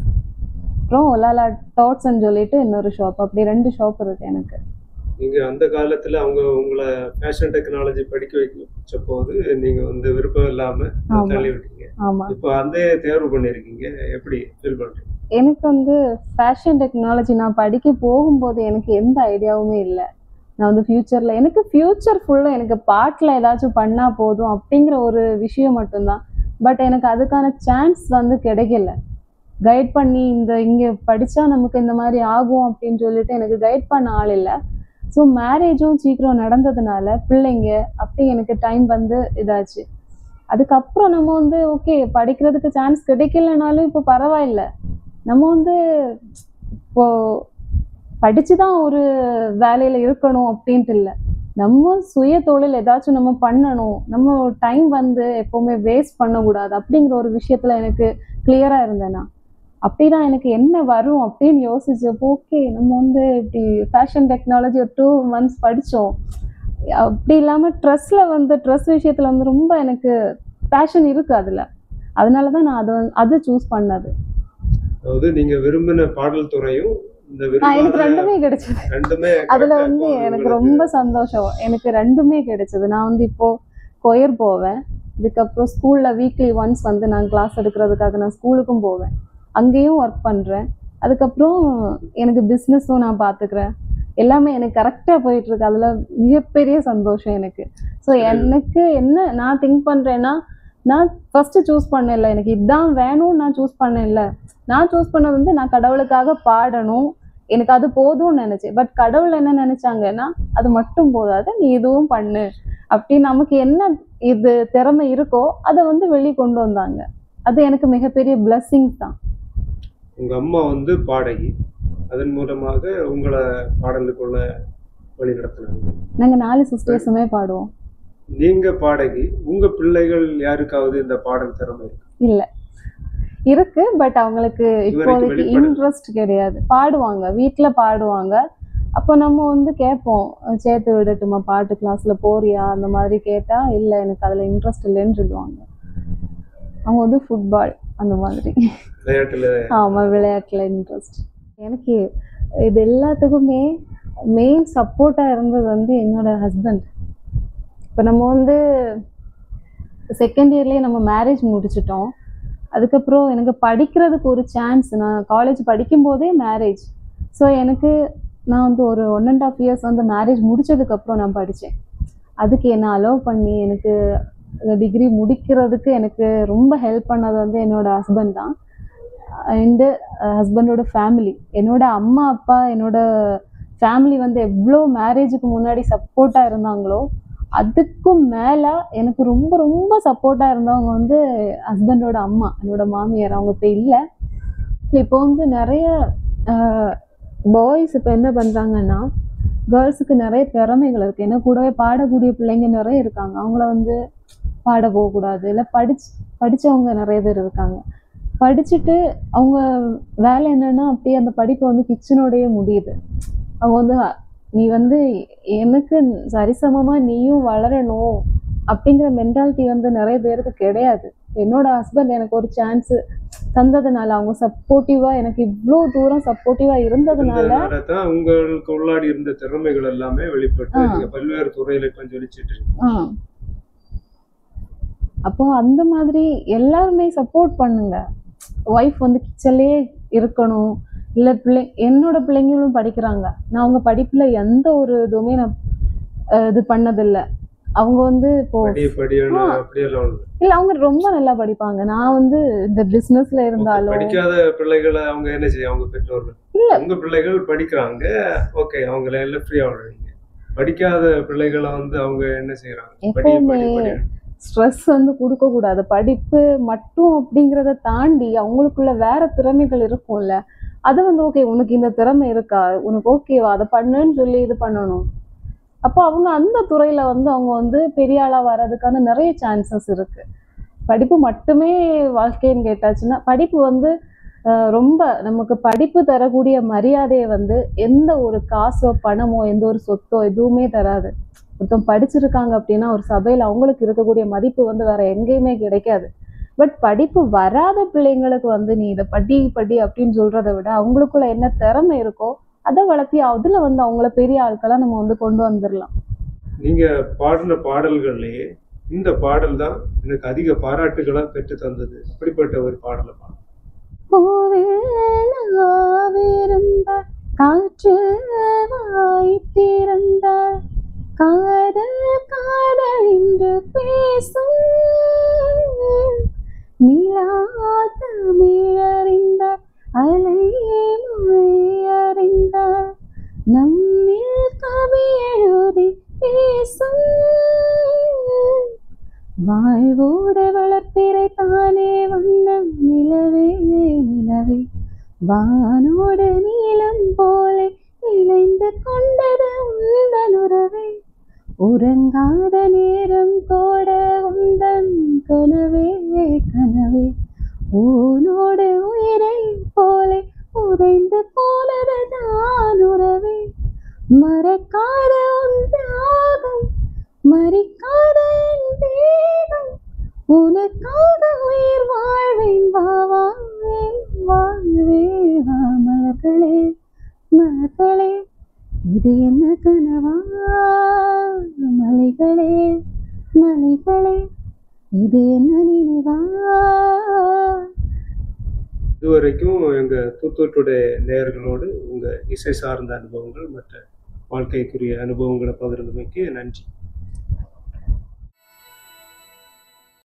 அப்புறம் ஒலாலா டாட்ஸ்ன்னு சொல்லிட்டு இன்னொரு ஷாப். அப்படி 2 ஷாப் இருக்குது எனக்கு. நீங்கள் அந்த காலத்தில் அவங்க உங்களை ஃபேஷன் டெக்னாலஜி படிக்க வச்ச போது நீங்கள் வந்து விருப்பம் இல்லாமல் தள்ளி விட்டீங்க. ஆமாம். இப்போ அந்த தேர்வு பண்ணியிருக்கீங்க, எப்படி ஃபீல் பண்ணுறீங்க? எனக்கு வந்து ஃபேஷன் டெக்னாலஜி நான் படிக்க போகும்போது எனக்கு எந்த ஐடியாவுமே இல்லை. நான் வந்து ஃப்யூச்சரில் எனக்கு ஃப்யூச்சர் ஃபுல்லாக எனக்கு பாட்டில் ஏதாச்சும் பண்ணால் போதும் அப்படிங்கிற ஒரு விஷயம் மட்டும்தான். பட் எனக்கு அதுக்கான சான்ஸ் வந்து கிடைக்கல. கைட் பண்ணி இங்கே படித்தா நமக்கு இந்த மாதிரி ஆகும் அப்படின்னு சொல்லிட்டு எனக்கு கைட் பண்ண ஆள் இல்லை. ஸோ மேரேஜும் சீக்கிரம் நடந்ததுனால பிள்ளைங்க அப்படி எனக்கு டைம் வந்து இதாச்சு. அதுக்கப்புறம் நம்ம வந்து ஓகே, படிக்கிறதுக்கு சான்ஸ் கிடைக்கலனாலும் இப்போ பரவாயில்ல, நம்ம வந்து இப்போது படித்து தான் ஒரு வேலையில் இருக்கணும் அப்படின்ட்டு இல்லை, நம்ம சுய தொழில் ஏதாச்சும் நம்ம பண்ணணும், நம்ம டைம் வந்து எப்போவுமே வேஸ்ட் பண்ணக்கூடாது அப்படிங்கிற ஒரு விஷயத்தில் எனக்கு கிளியராக இருந்தேன்னா. அப்படிதான் எனக்கு என்ன வரும் அப்படின்னு யோசிச்சப்போ ஓகே, நம்ம வந்து இப்படி ஃபேஷன் டெக்னாலஜி ஒரு 2 months படித்தோம். அப்படி இல்லாமல் ட்ரெஸ் விஷயத்தில் வந்து ரொம்ப எனக்கு பேஷன் இருக்குது அதில். அதனால தான் நான் அதை சூஸ் பண்ணது. அதாவது நீங்கள் விரும்பின பாடல் துறையும் எனக்கு 2மே கிடைச்சது. அதில் வந்து எனக்கு ரொம்ப சந்தோஷம். எனக்கு 2மே கிடைச்சது. நான் வந்து இப்போது கொயர் போவேன், இதுக்கப்புறம் ஸ்கூலில் வீக்லி ஒன்ஸ் வந்து நான் கிளாஸ் எடுக்கிறதுக்காக நான் ஸ்கூலுக்கும் போவேன், அங்கேயும் ஒர்க் பண்ணுறேன். அதுக்கப்புறம் எனக்கு பிஸ்னஸும் நான் பார்த்துக்கிறேன். எல்லாமே எனக்கு கரெக்டாக போயிட்டுருக்கு. அதில் மிகப்பெரிய சந்தோஷம் எனக்கு. ஸோ எனக்கு என்ன நான் திங்க் பண்ணுறேன்னா, நான் ஃபஸ்ட்டு சூஸ் பண்ணல, எனக்கு இதுதான் வேணும்னு நான் சூஸ் பண்ணல. நான் சூஸ் பண்ணது வந்து நான் கடவுளுக்காக பாடணும், எனக்கு அது போதும்னு நினச்சேன். பட் கடவுள் என்ன நினச்சாங்கன்னா, அது மட்டும் போதாது, நீ இதுவும் பண்ணு அப்படின்னு நமக்கு என்ன இது திறமை இருக்கோ அதை வந்து வெளியே கொண்டு வந்தாங்க. அது எனக்கு மிகப்பெரிய பிளஸ்ஸிங்ஸ் தான். உங்கள் அம்மா வந்து பாடகி, அதன் மூலமாக உங்களை பாடலுக்குள்ள வழி நடத்தினாங்க. நாங்கள் 4 சிஸ்டர்ஸுமே பாடுவோம். நீங்கள் பாடகி, உங்கள் பிள்ளைகள் யாருக்காவது இந்த பாடல் திறமை இல்லை இருக்கு, பட் அவங்களுக்கு இப்போதைக்கு இன்ட்ரெஸ்ட் கிடையாது. பாடுவாங்க, வீட்டில் பாடுவாங்க. அப்போ நம்ம வந்து கேட்போம், சேர்த்து விடட்டுமா பாட்டு கிளாஸில் போறியா அந்த மாதிரி கேட்டால், இல்லை எனக்கு அதில் இன்ட்ரெஸ்ட் இல்லைன்னு சொல்லுவாங்க. அவங்க வந்து ஃபுட்பால் அந்த மாதிரி விளையாட்டில். ஆமாம், விளையாட்டில் இன்ட்ரெஸ்ட். எனக்கு இது எல்லாத்துக்குமே மெயின் சப்போர்ட்டாக இருந்தது வந்து என்னோட ஹஸ்பண்ட். இப்போ நம்ம வந்து செகண்ட் இயர்லேயே நம்ம மேரேஜ் முடிச்சிட்டோம். அதுக்கப்புறம் எனக்கு படிக்கிறதுக்கு ஒரு சான்ஸ், நான் காலேஜ் படிக்கும்போதே மேரேஜ். ஸோ நான் வந்து ஒரு 1.5 years வந்து மேரேஜ் முடித்ததுக்கப்புறம் நான் படித்தேன். அதுக்கு என்னை அலோவ் பண்ணி எனக்கு டிகிரி முடிக்கிறதுக்கு எனக்கு ரொம்ப ஹெல்ப் பண்ணது வந்து என்னோடய ஹஸ்பண்ட் தான். அண்டு ஹஸ்பண்டோட ஃபேமிலி, என்னோட அம்மா அப்பா, என்னோட ஃபேமிலி வந்து எவ்வளோ மேரேஜுக்கு முன்னாடி சப்போர்ட்டாக இருந்தாங்களோ அதுக்கும் மேலே எனக்கு ரொம்ப ரொம்ப சப்போர்ட்டாக இருந்தவங்க வந்து ஹஸ்பண்டோட அம்மா, என்னோட மாமியார். அவங்க இப்போ இல்லை. இப்போ வந்து நிறைய பாய்ஸ் இப்போ என்ன பண்ணுறாங்கன்னா, கேர்ள்ஸுக்கு நிறைய திறமைகள் இருக்குது. என்ன கூடவே பாடக்கூடிய பிள்ளைங்க நிறைய இருக்காங்க. அவங்கள வந்து பாட போகக்கூடாது. இல்லை படித்தவங்க நிறைய பேர் இருக்காங்க. படிச்சுட்டு அவங்க வேலை என்னன்னா அப்படியே அந்த படிப்பு வந்து கிச்சனோடயே முடியுது. அவங்க வந்து நீ வந்து எனக்கு சரிசமமா நீயும் வளரணும் அப்படிங்கிற மென்டாலிட்டி வந்து நிறைய பேருக்கு கிடையாது. என்னோட ஹஸ்பண்ட் எனக்கு ஒரு சான்ஸ் தந்ததுனால, அவங்க சப்போர்ட்டிவா எனக்கு இவ்வளோ தூரம் சப்போர்ட்டிவா இருந்ததுனால தான் உங்களுக்கு உள்ளாடி இருந்த திறமைகள் எல்லாமே வெளிப்பட்டு நீங்க பல்வேறு துறையில இப்ப ஜொலிச்சிட்டு இருக்கீங்க. அப்போ அந்த மாதிரி எல்லாருமே சப்போர்ட் பண்ணுங்க. ஒய்ஃப் வந்து கிச்சன்லயே இருக்கணும். இல்லை என்னோட பிள்ளைங்களும் படிக்கிறாங்க. நான் அவங்க படிப்புல எந்த ஒரு இதுவுமே நான் இது பண்ணதில்லை. அவங்க வந்து இப்போ இல்ல அவங்க ரொம்ப நல்லா படிப்பாங்க. நான் வந்து இந்த பிசினஸ்ல இருந்தாலும் படிக்காத பிள்ளைகளை அவங்க என்ன செய்ய, அவங்க பெற்றோர்கள் இல்ல உங்க பிள்ளைகள் படிக்கிறாங்க, ஓகே, அவங்கள எல்லாம் ஃப்ரீயா விடுறீங்க. படிக்காத பிள்ளைகளை வந்து அவங்க என்ன செய்யறாங்க, எப்பவுமே ஸ்ட்ரெஸ் வந்து கொடுக்க கூடாது. படிப்பு மட்டும் அப்படிங்கிறத தாண்டி அவங்களுக்குள்ள வேற திறமைகள் இருக்கும்ல, அது வந்து ஓகே உனக்கு இந்த திறமை இருக்கா, உனக்கு ஓகேவா, அதை பண்ணுன்னு சொல்லி இது பண்ணணும். அப்போ அவங்க அந்த துறையில வந்து அவங்க வந்து பெரிய ஆளா வர்றதுக்கான நிறைய சான்சஸ் இருக்கு. படிப்பு மட்டுமே வாழ்க்கைன்னு கேட்டாச்சுன்னா, படிப்பு வந்து ரொம்ப நமக்கு படிப்பு தரக்கூடிய மரியாதையை வந்து எந்த ஒரு காசோ பணமோ எந்த ஒரு சொத்தோ எதுவுமே தராது. ஒருத்தன் படிச்சிருக்காங்க அப்படின்னா ஒரு சபையில் அவங்களுக்கு இருக்கக்கூடிய மதிப்பு வந்து வேற எங்கேயுமே கிடைக்காது. பட் படிப்பு வராத பிள்ளைங்களுக்கு வந்து நீ இதை படி அப்படின்னு சொல்றதை விட அவங்களுக்குள்ள என்ன திறமை இருக்கோ அதை வளர்த்தி அதுல வந்து அவங்கள பெரிய ஆட்களா நம்ம வந்து கொண்டு வந்துடலாம். நீங்க பாடின பாடல்கள்லயே இந்த பாடல் தான் எனக்கு அதிக பாராட்டுகளா பெற்று தந்தது. அப்படிப்பட்ட ஒரு பாடலை பாடு. காற்று வாய்த்திருந்தால் காதல் காதல் என்று பேசும் நிலா தமிழறிந்தால் அலை மொழி அறிந்தால் நம்மில் கவி எழுதி பேசும் வாழ்வோட வளர்ப்பிறை தானே வண்ணம் நிலவே நிலவே வானோட நீளம் போலே இணைந்து கொண்டது உந்தன் உறவே உறங்காத நேரம் கூட உந்தன் கனவே கனவே உன்னோட உயிரை போலே உறைந்து போனது தான் உறவே மறக்காத உன் தியாகம் மறிக்காத என் தேகம் உனக்காக உயிர் வாழ்வேன் வாவே வாழ்வே வா மலர்களே மலர்களே இது என்ன கனவா மலைகளே மலைகளே இது என்ன நினைவா. இதுவரைக்கும் எங்க தூத்துக்குடி டுடே நேயர்களோடு உங்க இசை சார்ந்த அனுபவங்கள் மற்ற வாழ்க்கைக்குரிய அனுபவங்களை பகிர்ந்தமைக்கு நன்றி.